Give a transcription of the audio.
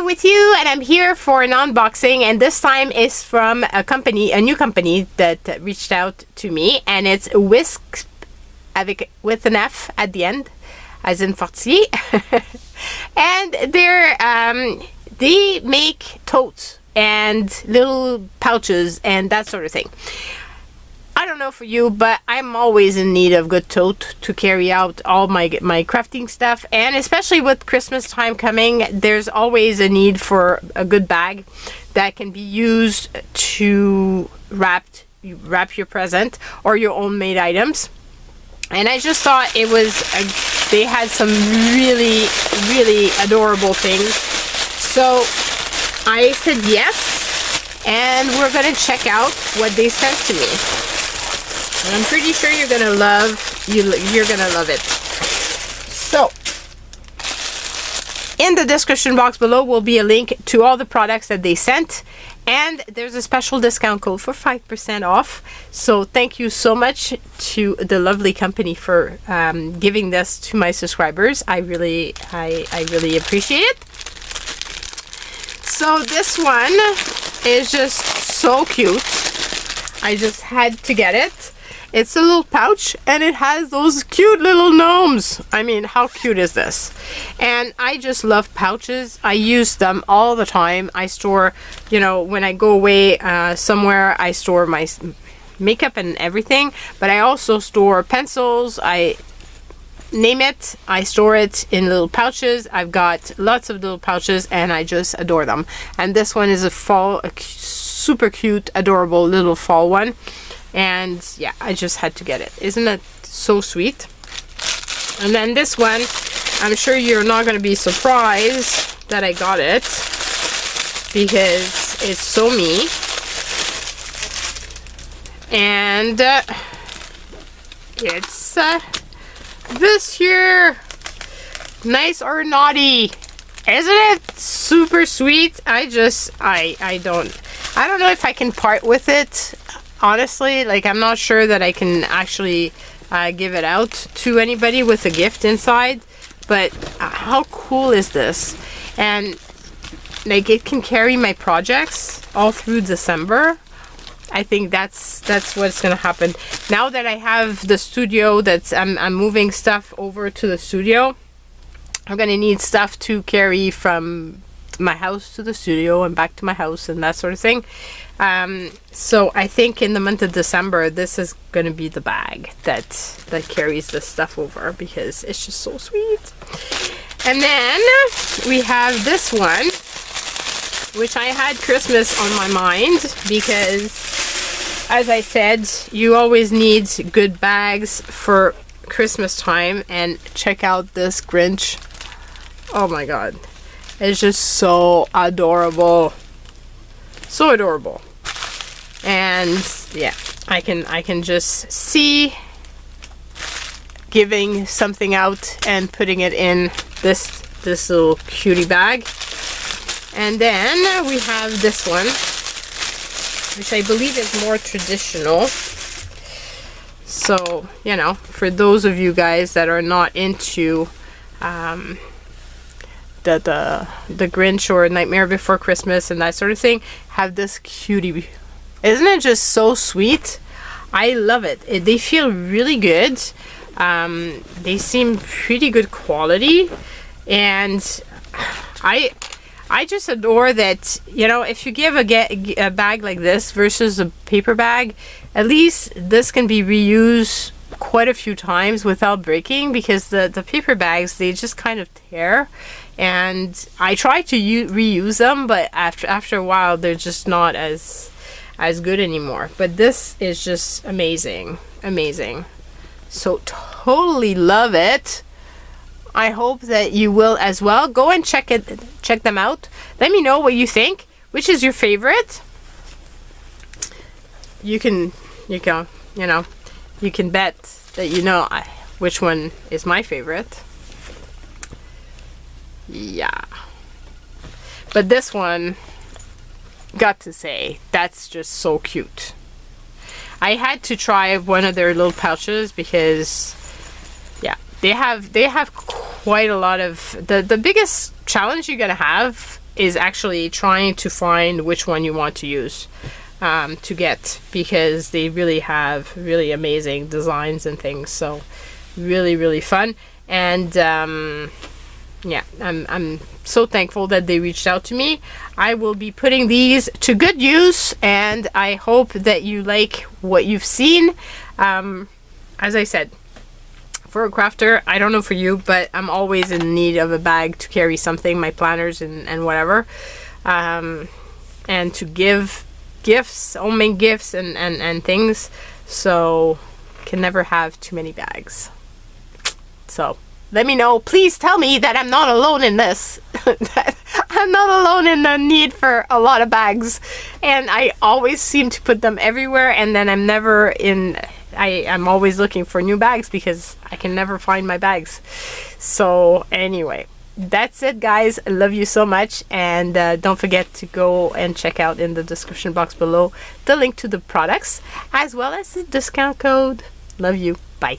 with you, and I'm here for an unboxing, and this time is from a new company that reached out to me, and it's Wiskf with an F at the end, as in fortier. And they make totes and little pouches and that sort of thing. I don't know for you, but I'm always in need of good tote to carry out all my crafting stuff, and especially with Christmas time coming, there's always a need for a good bag that can be used to wrap your present or your own made items. And I just thought it was they had some really adorable things, so I said yes, and we're gonna check out what they sent to me. And I'm pretty sure you're gonna love it. So in the description box below will be a link to all the products that they sent, and there's a special discount code for 5% off. So thank you so much to the lovely company for giving this to my subscribers. I really appreciate it. So this one is just so cute. I just had to get it. It's a little pouch, and it has those cute little gnomes. I mean, how cute is this? And I just love pouches. I use them all the time. I store, you know, when I go away somewhere, I store my makeup and everything, but I also store pencils. Name it, I store it in little pouches. I've got lots of little pouches, and I just adore them. And this one is a super cute, adorable little fall one. And yeah, I just had to get it. Isn't it so sweet? And then this one, I'm sure you're not going to be surprised that I got it, because it's so me. And it's this here. Nice or naughty. Isn't it super sweet? I don't know if I can part with it. Honestly, like, I'm not sure that I can actually give it out to anybody with a gift inside, but how cool is this? And like, it can carry my projects all through December. I think that's what's gonna happen now that I have the studio. I'm moving stuff over to the studio. I'm gonna need stuff to carry from my house to the studio and back to my house and that sort of thing. So I think in the month of December, this is going to be the bag that carries this stuff over, because it's just so sweet. And then we have this one, which I had Christmas on my mind, because as I said, you always need good bags for Christmas time. And check out this Grinch. Oh my god. It's just so adorable. So adorable. And yeah, I can just see giving something out and putting it in this little cutie bag. And then we have this one, which I believe is more traditional. So, you know, for those of you guys that are not into the Grinch or Nightmare Before Christmas and that sort of thing, have this cutie. Isn't it just so sweet? I love it. They feel really good. They seem pretty good quality, and I just adore that, you know, if you give a bag like this versus a paper bag, at least this can be reused quite a few times without breaking, because the paper bags, they just kind of tear. And I try to reuse them, but after a while, they're just not as good anymore. But this is just amazing. So totally love it. I hope that you will as well. Go and check them out. Let me know what you think. Which is your favorite? You can bet that you know which one is my favorite. Yeah. But this one, got to say, that's just so cute. I had to try one of their little pouches because, yeah, they have quite a lot of the biggest challenge you're gonna have is actually trying to find which one you want to use to get, because they really have really amazing designs and things. So really fun. And yeah, I'm so thankful that they reached out to me. I will be putting these to good use, and I hope that you like what you've seen. As I said, for a crafter, I don't know for you, but I'm always in need of a bag to carry something, my planners and whatever, and to give gifts, homemade gifts and things. So can never have too many bags. So let me know. Please tell me that I'm not alone in this. That I'm not alone in the need for a lot of bags. And I always seem to put them everywhere, and then I'm never in... I'm always looking for new bags because I can never find my bags. So anyway, that's it, guys. I love you so much, and don't forget to go and check out in the description box below the link to the products as well as the discount code. Love you. Bye.